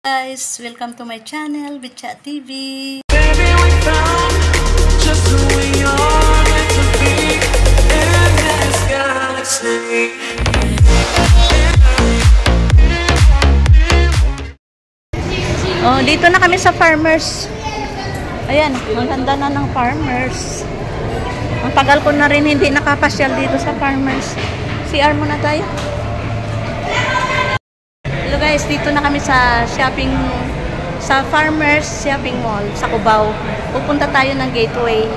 Guys, welcome to my channel, Bitchat TV. Baby, we found just who we are meant to be in this galaxy. Oh, dito na kami sa Farmers. Ayan, ang ganda na ng Farmers. Ang tagal ko na rin hindi nakapasyal dito sa Farmers. CR muna tayo. Hello guys, dito na kami sa Farmers Shopping Mall sa Cubao. Pupunta tayo ng Gateway.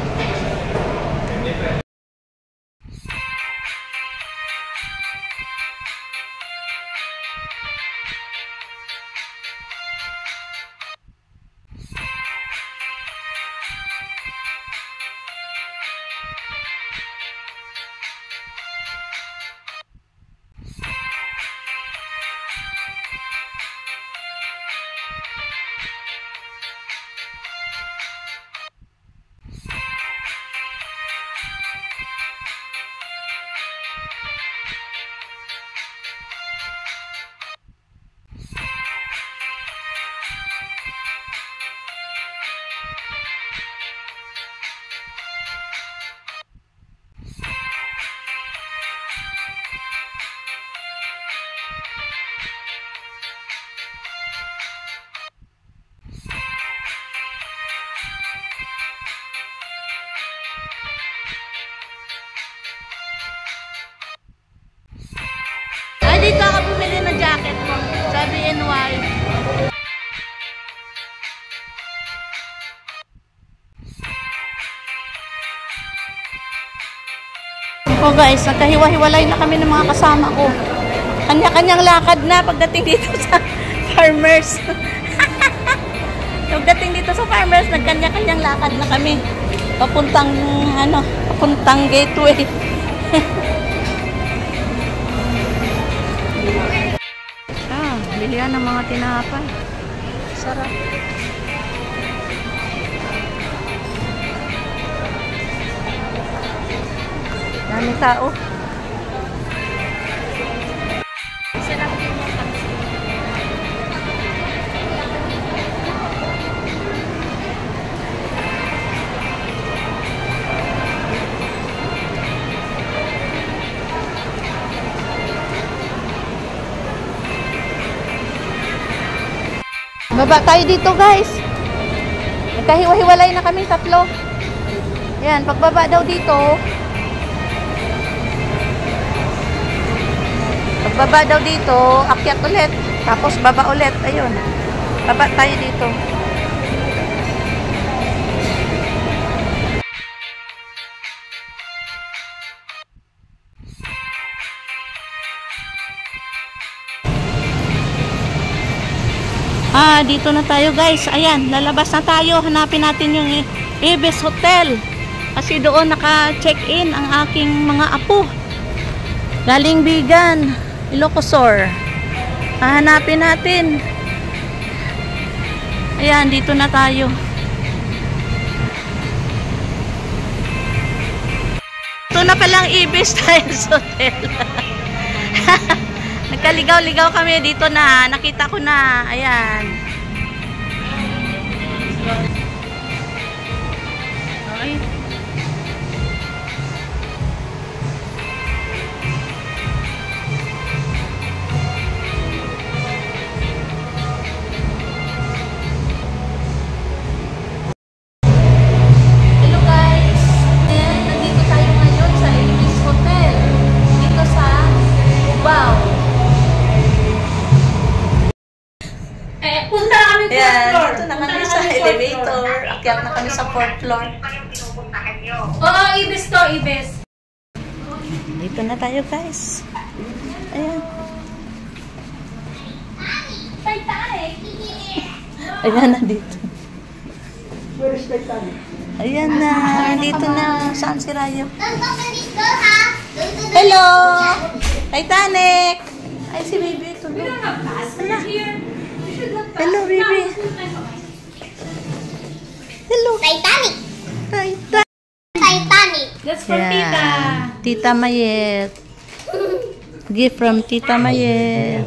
Dito ako bumili ng jacket ko sa BNY. Oh guys, nagkahiwa-hiwalay na kami ng mga kasama ko. Kanya-kanyang lakad na pagdating dito sa Farmers. Pagdating dito sa Farmers, nagkanya-kanyang lakad na kami. Papuntang Gateway. Bilihan ng mga tinapay. Sarap. Dami tao. Sarap din mo kasi. Baba tayo dito guys. Nagkahiwa-hiwalay na kami tatlo. Yan, pagbaba daw dito. Pagbaba daw dito, akyat ulit. Tapos baba ulit. Ayun. Baba tayo dito. Dito na tayo guys. Ayan, lalabas na tayo. Hanapin natin yung Ibis Hotel. Kasi doon naka-check-in ang aking mga apo. Galing Bigan, Ilocosur. Hanapin natin. Ayan, dito na tayo. Ito na palang Ibis Times Hotel. Nagkaligaw-ligaw kami dito na. Nakita ko na. Ayan. Okay. Hello guys. Nandito tayo ngayon sa Ibis Hotel. Dito sa Cubao. Punta kami fourth floor. Dito na kami sa elevator. Akyat na kami sa 4th floor. Oo, Ibis to, Ibis. Dito na tayo guys. Ayan. Ayan na dito. Ayan na. Dito na. Saan si Rayo? Hello! Titanic! Ay, si baby. Tulog. Hello, baby. Hello. Titanic. Titanic. That's for Tita. Tita Mayet. Gift from Tita Mayet.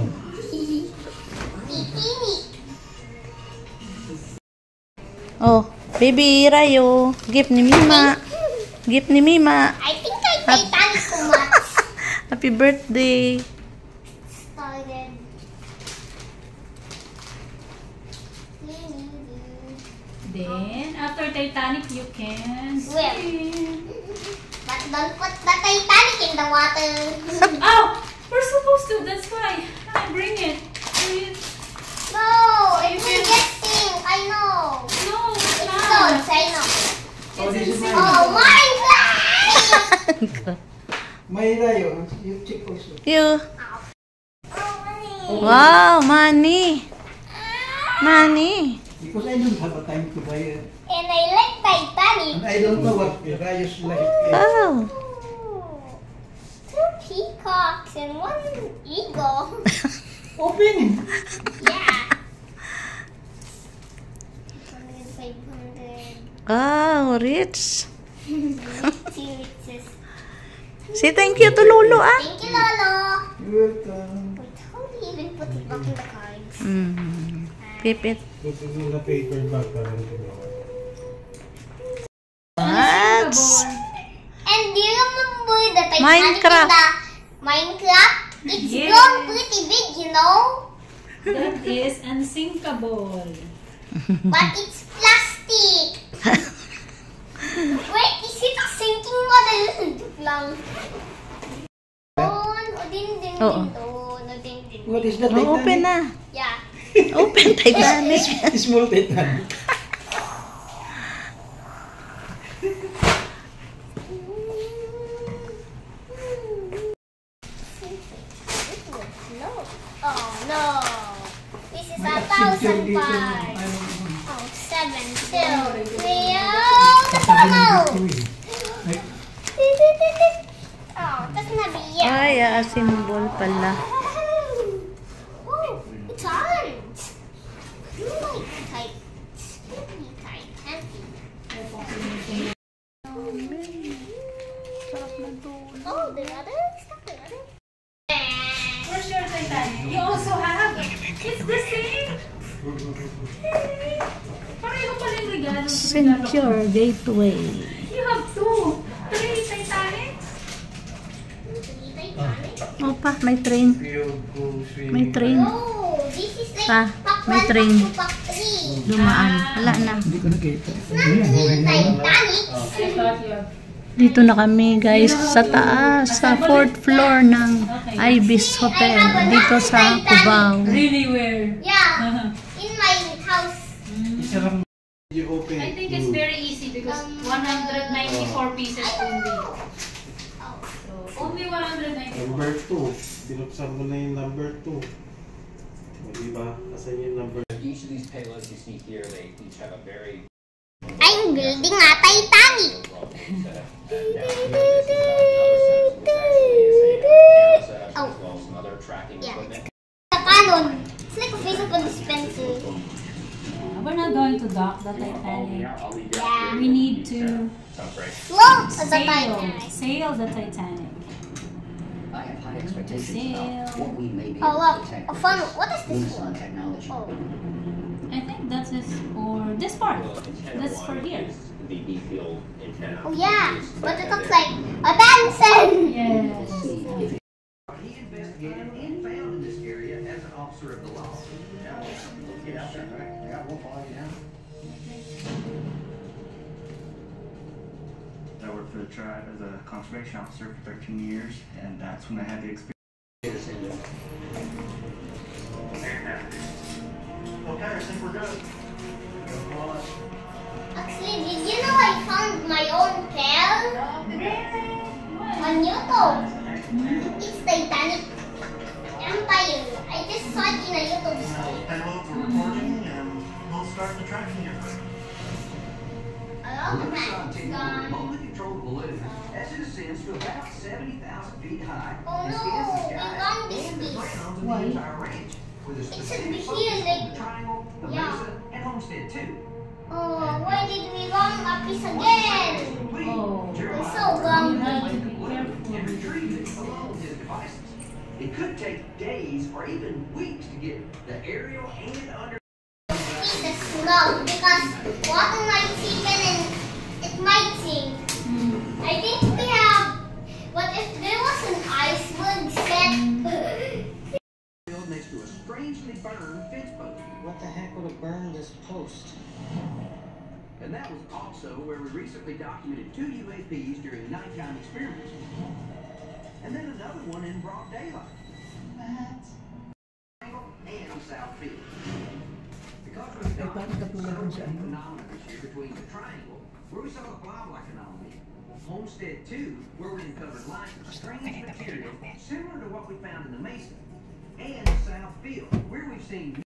Oh, baby Rayo. Gift ni Mima. Gift ni Mima. I think I Titanic too much. Happy birthday. Started. Then, after Titanic, you can Swim. swim. But don't put the Titanic in the water. Oh, we're supposed to. That's why. I bring it. Please. No, it will get sink. I know. No, it's It's not. good. I know. It's in sync. Oh, Minecraft! May Rayo, you check also. You. Oh, money. Wow, money. Money. Because I don't have a time to buy it. And I like Titanic. And I don't know what Rayo's like. Oh. Ooh. 2 peacocks and 1 eagle. Open! Yeah. 500. Oh, rich. Riches. Say thank you to Lolo, ah. Thank you, Lolo. You're welcome. Wait, how do you even put it back in the cards? Pipit. Put it in the paper bag para hindi mawala. What? And do you remember the Titanic Minecraft. in the Minecraft? It's Yeah. grown pretty big, you know? That is unsinkable. But it's plastic. Wait, is it a sinking model? Joke lang. Doon, o din, Oo. doon, o din. What is that? Oh, open na. Yeah. Open, Titanic. Small Titanic. Oh no. This is 1,000 baht. Oh, 7, 2, 3, oh, the bubble! Oh, that's not the year. Ay, symbol pala. Oh, it's orange. You like tight. Oh, the other stuff, the other. Where's your Titanic? You also have. It's the same. Pareho pala yung regalo. Secure gateway. You have 2. 3 Titanics. Opa, may train. May train. Oh, this is like Pa, pack may 1, train. pack 2, pack 3. Dumaan. Wala na. Hindi ko nakita. It's not 3 Titanics. I thought you have. Dito na kami guys sa taas, sa 4th floor ng Ibis Hotel dito sa Cubao. Really weird. Yeah, in my house. You open I think it's very easy because 194 pieces only. So, only 194. Number 2. Binuksan mo na yung number 2. O diba? Kasi yung number Each of these payloads you see here, they each have a very I'm building a Titanic. As well as some other tracking Yeah. equipment. The cannon. It's like a physical dispenser. We're not going to dock the Titanic. Yeah. We need to Sounds great. Float the sail, Titanic. sail the Titanic. I have high expectations Sail. about what we may be Oh, able wow. to detect Oh, with fun. this What is this Lunasun for? technology. Oh. I think that is for this part. Well, antenna That's for one here. is the deep field antenna. Oh, yeah. It's But it right looks there. like a Benson. Yes. He investigated and found in this area as an officer of the law. Now, get out there. I got one for you now. I worked for the tribe as a conservation officer for 13 years, and that's when I had the experience. Okay, I think we're good. Actually, did you know I found my own tail on YouTube? It's Titanic Empire. I just saw it in a YouTube video. Payloads are recording, and we'll start the tracking effort. Hello, Lunasun Matt. 10 Gone. remotely controlled balloon as it ascends to about 70,000 feet high Oh and no, scans the we sky found this and the piece. grounds of Why? the entire range. With a should specific be focus here, on like- the Triangle, the Yeah. Mesa, and Homestead too. Oh, why did we wrong a piece again? Oh. I'm so grumpy. And retrieve it along with his devices. It could take days or even weeks to get the aerial and under. See the no, because water might seep in and it might sink. I think we have, but if there was an iceberg set, Next to a strangely burned fence post. What the heck would have burned this post? And that was also where we recently documented 2 UAPs during nighttime experiments. And then another one in broad daylight. And South Field. Because we documented several phenomena this year between the triangle, where we saw the blob-like anomaly, Homestead 2, where we uncovered light of strange material similar to what we found in the Mesa, and South Field, where we've seen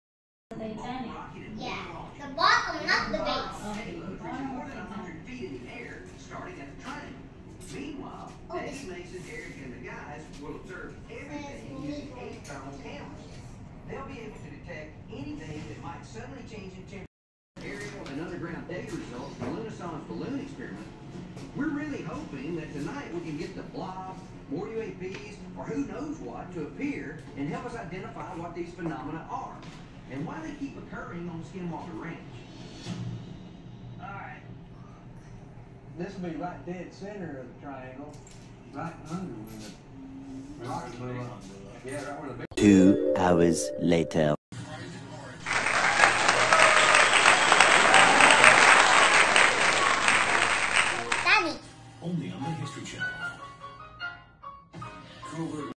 yeah, the bottom, not the base. more than 100 feet in the air, starting at the triangle. Meanwhile, Eddie Mason, Eric, and the guys will observe everything using 8 thermal cameras. They'll be able to detect anything that might suddenly change in temperature. Aerial and underground data results from Lunason's balloon experiment. We're really hoping that tonight we can get the blob, more UAPs, or who knows what to appear and help us identify what these phenomena are and why they keep occurring on Skinwalker Ranch. Alright. This will be right dead center of the triangle, right under where the rock blew up. Yeah, right where the big 2 hours later. Daddy. Only on the History Channel. Covert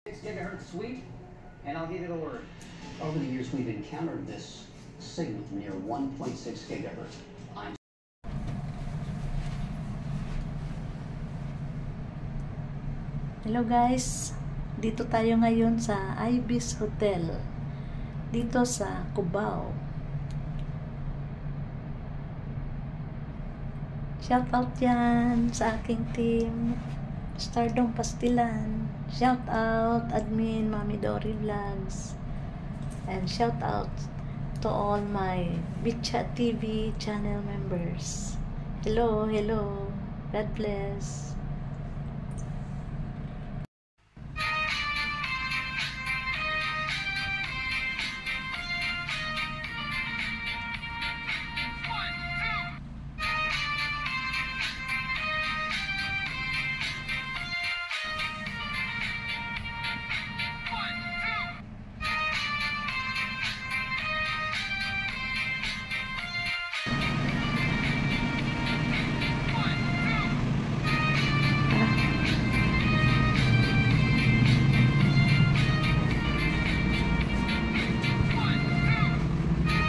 6 gigahertz sweep, and I'll give you the word. Over the years, we've encountered this signal near 1.6 gigahertz. Hello guys, dito tayo ngayon sa Ibis Hotel dito sa Cubao. Shout out yan sa aking team Stardom Pastilan. Shout out admin Mami Dory Vlogs, and shout out to all my Bitchat TV channel members. Hello, hello, God bless.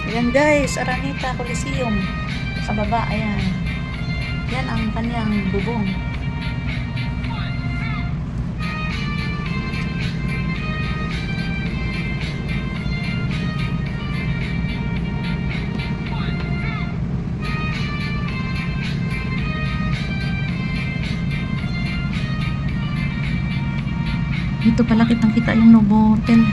Ayan guys, Araneta Coliseum. Sa baba, ayan. Yan ang kanyang bubong. Dito pala kitang-kita yung Novotel.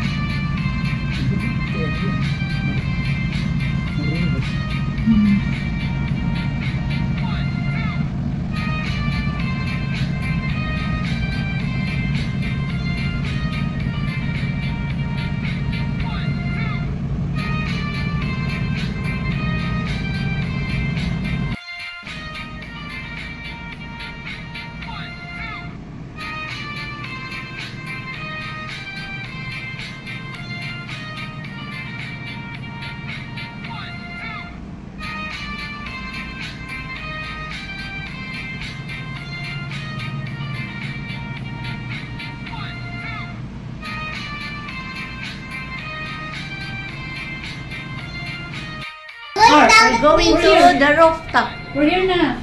We're going to the rooftop. We're here na.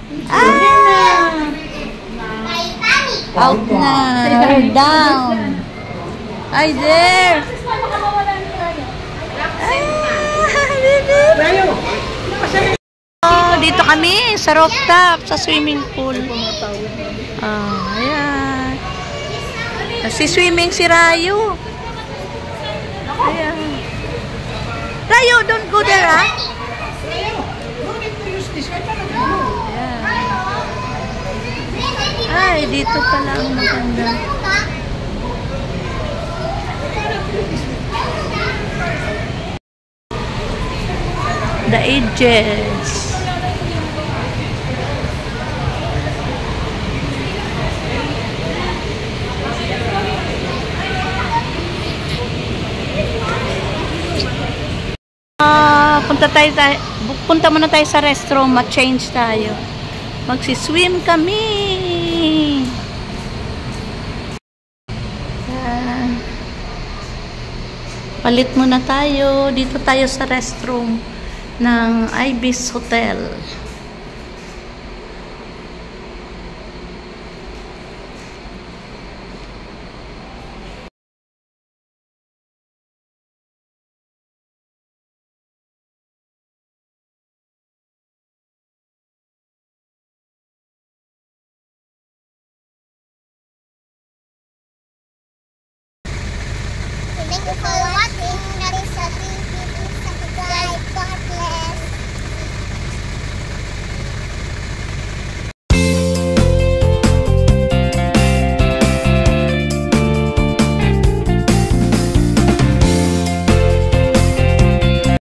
Out na. We're down. Hi there. Oh, dito kami sa rooftop, sa swimming pool. Ayan. Nasi-swimming si Rayo. Ayan. Rayo, don't go there, ha? Ay, dito pala ang maganda. the ages. Punta muna tayo sa restroom, ma-change tayo. Magsi-swim kami. Palit muna tayo. Dito tayo sa restroom ng Ibis Hotel. Thank you for watching. That is a 3 subscribe.